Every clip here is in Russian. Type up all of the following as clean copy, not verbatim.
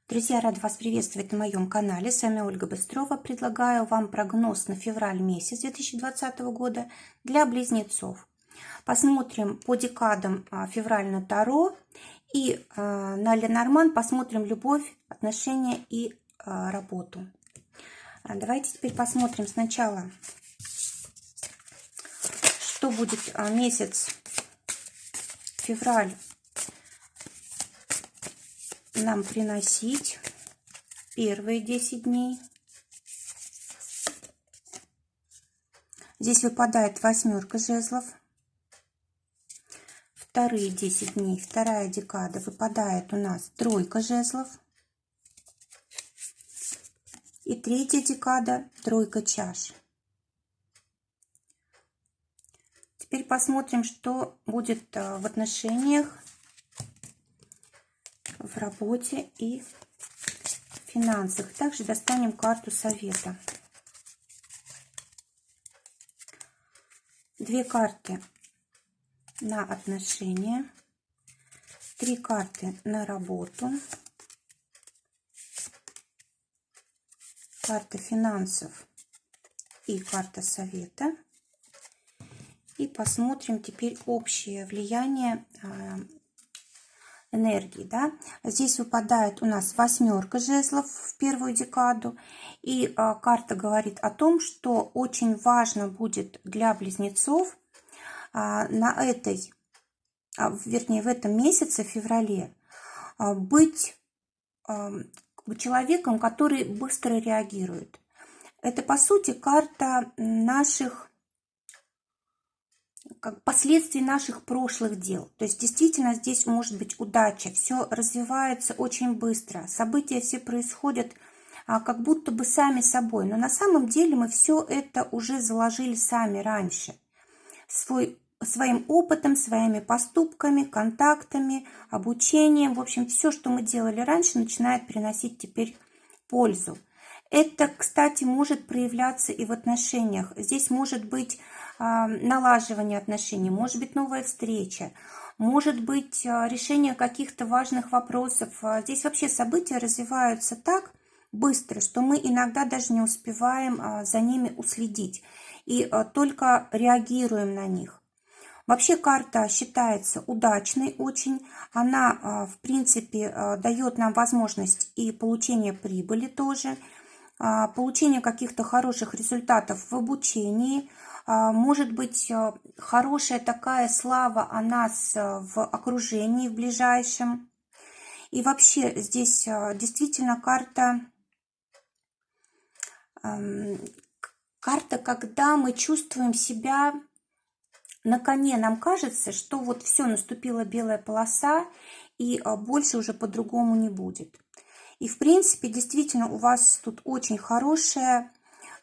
Друзья, рада вас приветствовать на моем канале. С вами Ольга Быстрова. Предлагаю вам прогноз на февраль месяц 2020 года для близнецов. Посмотрим по декадам февраль на Таро и на Ленорман посмотрим любовь, отношения и работу. Давайте теперь посмотрим сначала, что будет месяц февраль нам приносить первые 10 дней. Здесь выпадает восьмерка жезлов. Вторые 10 дней, вторая декада, выпадает у нас тройка жезлов. И третья декада, тройка чаш. Теперь посмотрим, что будет в отношениях, в работе и в финансах. Также достанем карту совета. Две карты на отношения, три карты на работу, карта финансов и карта совета. И посмотрим теперь общее влияние энергии, да. Здесь выпадает у нас восьмерка жезлов в первую декаду, и карта говорит о том, что очень важно будет для близнецов в этом месяце, в феврале, быть человеком, который быстро реагирует. Это, по сути, карта наших последствий наших прошлых дел. То есть действительно здесь может быть удача, все развивается очень быстро, события все происходят как будто бы сами собой, но на самом деле мы все это уже заложили сами раньше, своим опытом, своими поступками, контактами, обучением. В общем, все, что мы делали раньше, начинает приносить теперь пользу. Это, кстати, может проявляться и в отношениях. Здесь может быть налаживание отношений, может быть новая встреча, может быть решение каких-то важных вопросов. Здесь вообще события развиваются так быстро, что мы иногда даже не успеваем за ними уследить и только реагируем на них. Вообще карта считается удачной очень, она в принципе дает нам возможность и получения прибыли тоже, получение каких-то хороших результатов в обучении, может быть хорошая такая слава о нас в окружении, в ближайшем. И вообще здесь действительно карта, когда мы чувствуем себя на коне, нам кажется, что вот все, наступила белая полоса, и больше уже по-другому не будет. И в принципе, действительно, у вас тут очень хорошая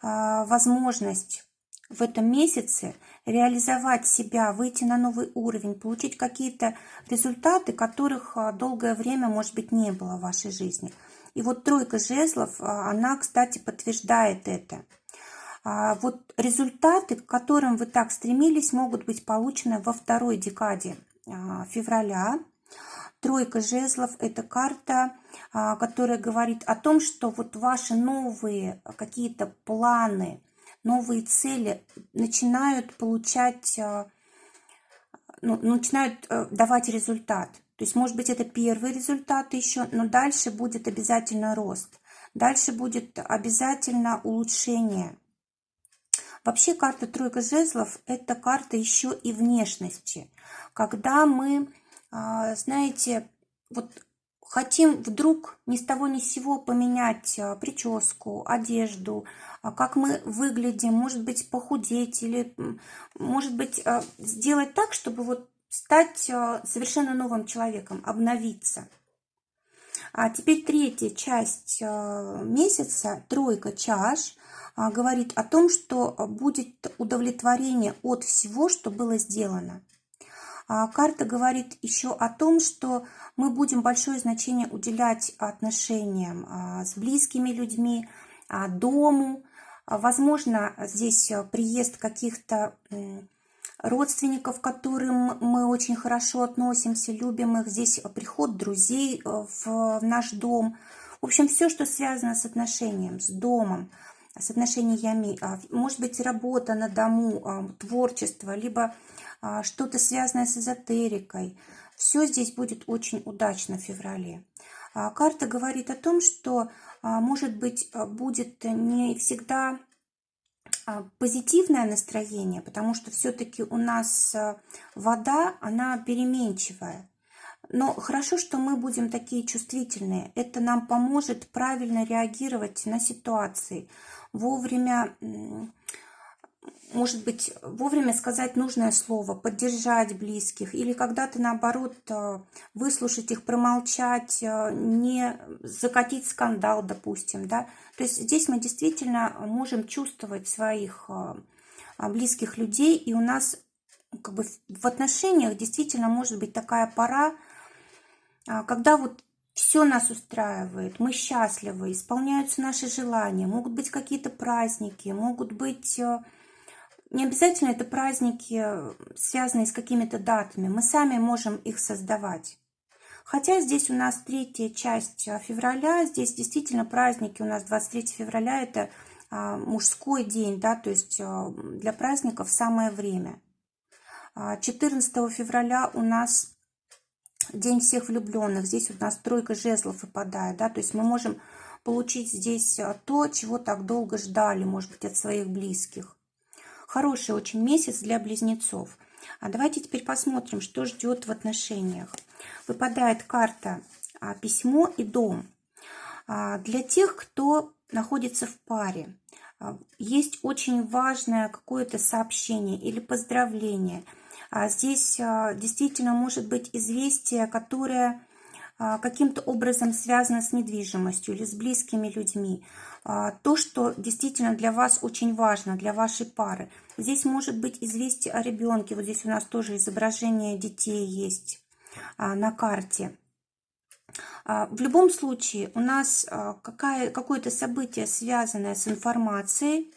возможность в этом месяце реализовать себя, выйти на новый уровень, получить какие-то результаты, которых долгое время, может быть, не было в вашей жизни. И вот тройка жезлов, она, кстати, подтверждает это. Вот результаты, к которым вы так стремились, могут быть получены во второй декаде февраля. Тройка жезлов – это карта, которая говорит о том, что вот ваши новые какие-то планы, новые цели начинают начинают давать результат. То есть, может быть, это первый результат еще, но дальше будет обязательно рост. Дальше будет обязательно улучшение. Вообще карта тройка жезлов – это карта еще и внешности. Когда мы, знаете, вот хотим вдруг ни с того ни с сего поменять прическу, одежду, как мы выглядим, может быть, похудеть или, может быть, сделать так, чтобы вот стать совершенно новым человеком, обновиться. А теперь третья часть месяца, тройка чаш, говорит о том, что будет удовлетворение от всего, что было сделано. Карта говорит еще о том, что мы будем большое значение уделять отношениям с близкими людьми, дому. Возможно, здесь приезд каких-то родственников, к которым мы очень хорошо относимся, любим их. Здесь приход друзей в наш дом. В общем, все, что связано с отношением, с домом, с отношениями, может быть, работа на дому, творчество, либо что-то связанное с эзотерикой. Все здесь будет очень удачно в феврале. Карта говорит о том, что, может быть, будет не всегда позитивное настроение, потому что все-таки у нас вода, она переменчивая. Но хорошо, что мы будем такие чувствительные. Это нам поможет правильно реагировать на ситуации, вовремя, может быть, вовремя сказать нужное слово, поддержать близких, или когда-то, наоборот, выслушать их, промолчать, не закатить скандал, допустим, да. То есть здесь мы действительно можем чувствовать своих близких людей, и у нас как бы в отношениях действительно может быть такая пора, когда вот все нас устраивает, мы счастливы, исполняются наши желания, могут быть какие-то праздники, могут быть... Не обязательно это праздники, связанные с какими-то датами. Мы сами можем их создавать. Хотя здесь у нас третья часть февраля, здесь действительно праздники. У нас 23 февраля это мужской день, да, то есть для праздников самое время. 14 февраля у нас День всех влюбленных. Здесь у нас тройка жезлов выпадает, да, то есть мы можем получить здесь то, чего так долго ждали, может быть, от своих близких. Хороший очень месяц для близнецов. А давайте теперь посмотрим, что ждет в отношениях. Выпадает карта письмо и дом. Для тех, кто находится в паре, есть очень важное какое-то сообщение или поздравление. Здесь действительно может быть известие, которое каким-то образом связано с недвижимостью или с близкими людьми. То, что действительно для вас очень важно, для вашей пары. Здесь может быть известие о ребенке. Вот здесь у нас тоже изображение детей есть на карте. В любом случае у нас какое-то событие, связанное с информацией,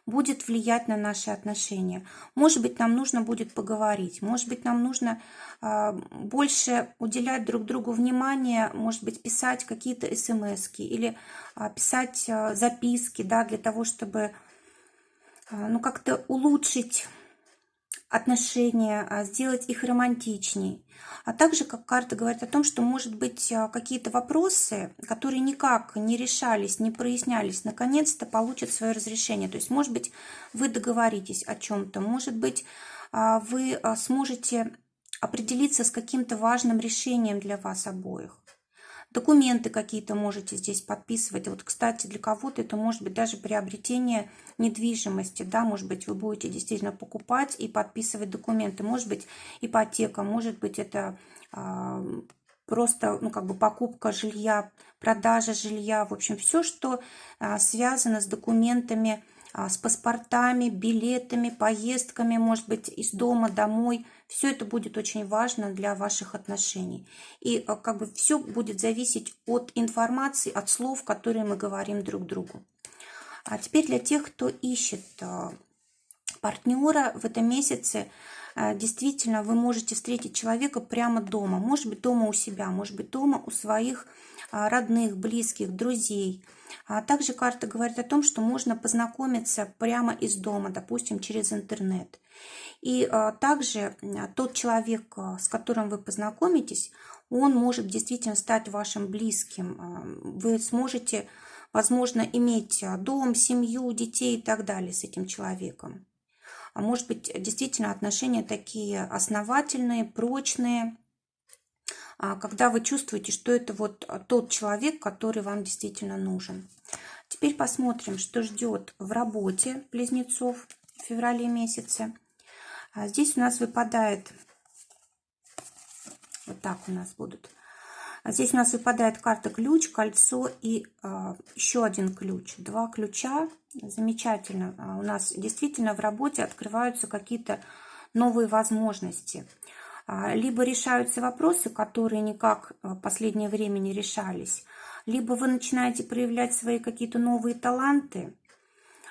будет влиять на наши отношения. Может быть, нам нужно будет поговорить, может быть, нам нужно больше уделять друг другу внимание, может быть, писать какие-то смски или писать записки, да, для того, чтобы как-то улучшить отношения, сделать их романтичней. А также, как карта говорит о том, что, может быть, какие-то вопросы, которые никак не решались, не прояснялись, наконец-то получат свое разрешение. То есть, может быть, вы договоритесь о чем-то, может быть, вы сможете определиться с каким-то важным решением для вас обоих. Документы какие-то можете здесь подписывать. Вот, кстати, для кого-то это может быть даже приобретение недвижимости. Да, может быть, вы будете действительно покупать и подписывать документы. Может быть, ипотека, может быть, это просто покупка жилья, продажа жилья. В общем, все, что связано с документами, с паспортами, билетами, поездками, может быть, из дома домой. Все это будет очень важно для ваших отношений. И все будет зависеть от информации, от слов, которые мы говорим друг другу. А теперь для тех, кто ищет партнера в этом месяце, действительно, вы можете встретить человека прямо дома. Может быть, дома у себя, может быть, дома у своих родных, близких, друзей. А также карта говорит о том, что можно познакомиться прямо из дома, допустим, через интернет. И также тот человек, с которым вы познакомитесь, он может действительно стать вашим близким. Вы сможете, возможно, иметь дом, семью, детей и так далее с этим человеком. А может быть, действительно отношения такие основательные, прочные, когда вы чувствуете, что это вот тот человек, который вам действительно нужен. Теперь посмотрим, что ждет в работе близнецов в феврале месяце. Здесь у нас выпадает, вот так у нас будут. Здесь у нас выпадает карта ключ, кольцо и еще один ключ. Два ключа. Замечательно. У нас действительно в работе открываются какие-то новые возможности. Либо решаются вопросы, которые никак в последнее время не решались, либо вы начинаете проявлять свои какие-то новые таланты,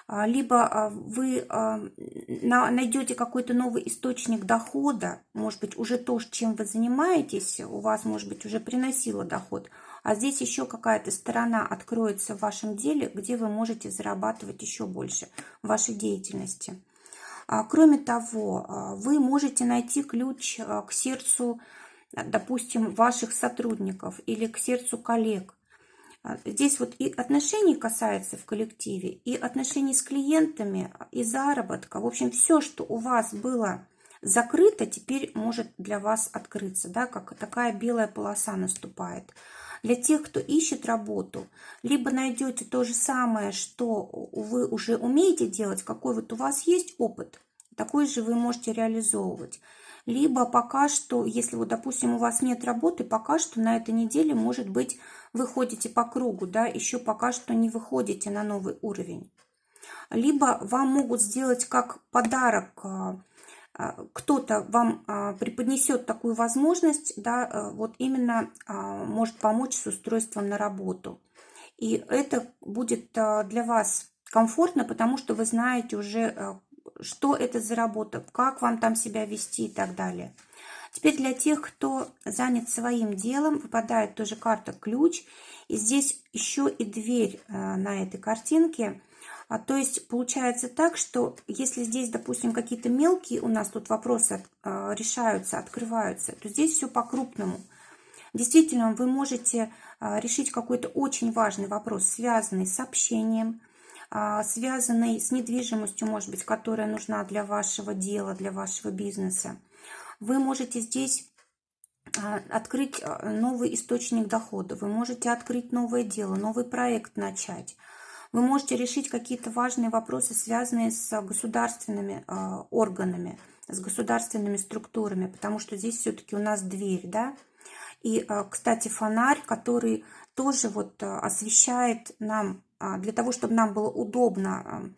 либо вы найдете какой-то новый источник дохода, может быть, уже то, чем вы занимаетесь, у вас, может быть, уже приносило доход, А здесь еще какая-то сторона откроется в вашем деле, где вы можете зарабатывать еще больше в вашей деятельности. Кроме того, вы можете найти ключ к сердцу, допустим, ваших сотрудников или к сердцу коллег. Здесь вот и отношений касается в коллективе, и отношений с клиентами, и заработка. В общем, все, что у вас было закрыто, теперь может для вас открыться, да, как такая белая полоса наступает. Для тех, кто ищет работу, либо найдете то же самое, что вы уже умеете делать, какой вот у вас есть опыт, такой же вы можете реализовывать. Либо пока что, если вот, допустим, у вас нет работы, пока что на этой неделе, может быть, вы ходите по кругу, да, еще пока что не выходите на новый уровень. Либо вам могут сделать как подарок, кто-то вам преподнесет такую возможность, да, вот именно может помочь с устройством на работу. И это будет для вас комфортно, потому что вы знаете уже, что это за работа, как вам там себя вести и так далее. Теперь для тех, кто занят своим делом, выпадает тоже карта «Ключ». И здесь еще и дверь на этой картинке. То есть получается так, что если здесь, допустим, какие-то мелкие у нас тут вопросы решаются, открываются, то здесь все по-крупному. Действительно, вы можете решить какой-то очень важный вопрос, связанный с общением, связанный с недвижимостью, может быть, которая нужна для вашего дела, для вашего бизнеса. Вы можете здесь открыть новый источник дохода, вы можете открыть новое дело, новый проект начать. Вы можете решить какие-то важные вопросы, связанные с государственными органами, с государственными структурами, потому что здесь все-таки у нас дверь, да. И, кстати, фонарь, который тоже вот освещает нам, для того, чтобы нам было удобно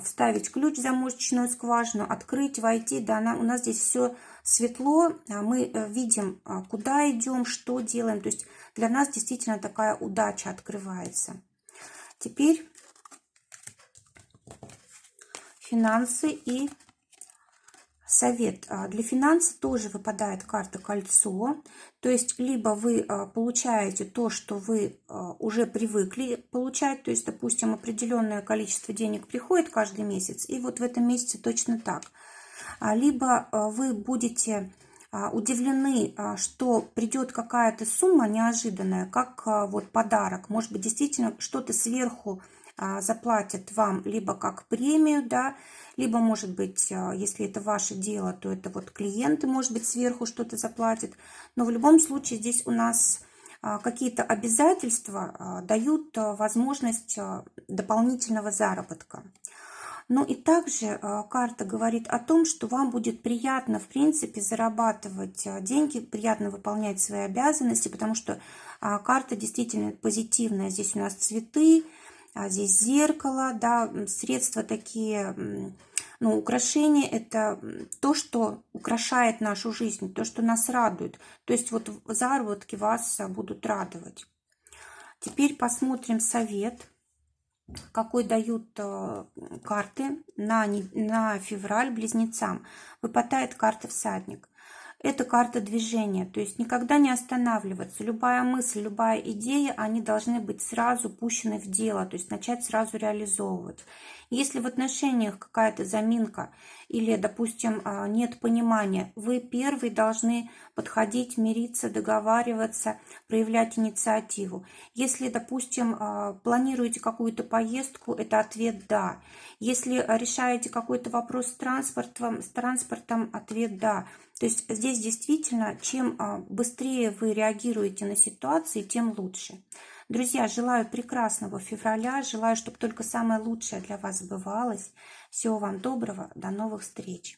вставить ключ в замочечную скважину, открыть, войти, да, у нас здесь все светло, мы видим, куда идем, что делаем, то есть для нас действительно такая удача открывается. Теперь финансы и совет. Для финансов тоже выпадает карта «Кольцо». То есть либо вы получаете то, что вы уже привыкли получать, то есть, допустим, определенное количество денег приходит каждый месяц, и вот в этом месяце точно так. Либо вы будете удивлены, что придет какая-то сумма неожиданная, как вот подарок. Может быть, действительно что-то сверху заплатят вам либо как премию, да, либо, может быть, если это ваше дело, то это вот клиенты, может быть, сверху что-то заплатят. Но в любом случае здесь у нас какие-то обязательства дают возможность дополнительного заработка. Ну и также карта говорит о том, что вам будет приятно, в принципе, зарабатывать деньги, приятно выполнять свои обязанности, потому что карта действительно позитивная. Здесь у нас цветы, здесь зеркало, да, средства такие, ну, украшения – это то, что украшает нашу жизнь, то, что нас радует. То есть вот заработки вас будут радовать. Теперь посмотрим совет, какой дают карты на февраль близнецам. Выпадает карта «Всадник». Это карта движения, то есть никогда не останавливаться. Любая мысль, любая идея, они должны быть сразу пущены в дело, то есть начать сразу реализовывать. Если в отношениях какая-то заминка или, допустим, нет понимания, вы первый должны подходить, мириться, договариваться, проявлять инициативу. Если, допустим, планируете какую-то поездку, это ответ «да». Если решаете какой-то вопрос с транспортом, ответ «да». То есть здесь действительно, чем быстрее вы реагируете на ситуации, тем лучше. Друзья, желаю прекрасного февраля, желаю, чтобы только самое лучшее для вас сбывалось. Всего вам доброго, до новых встреч!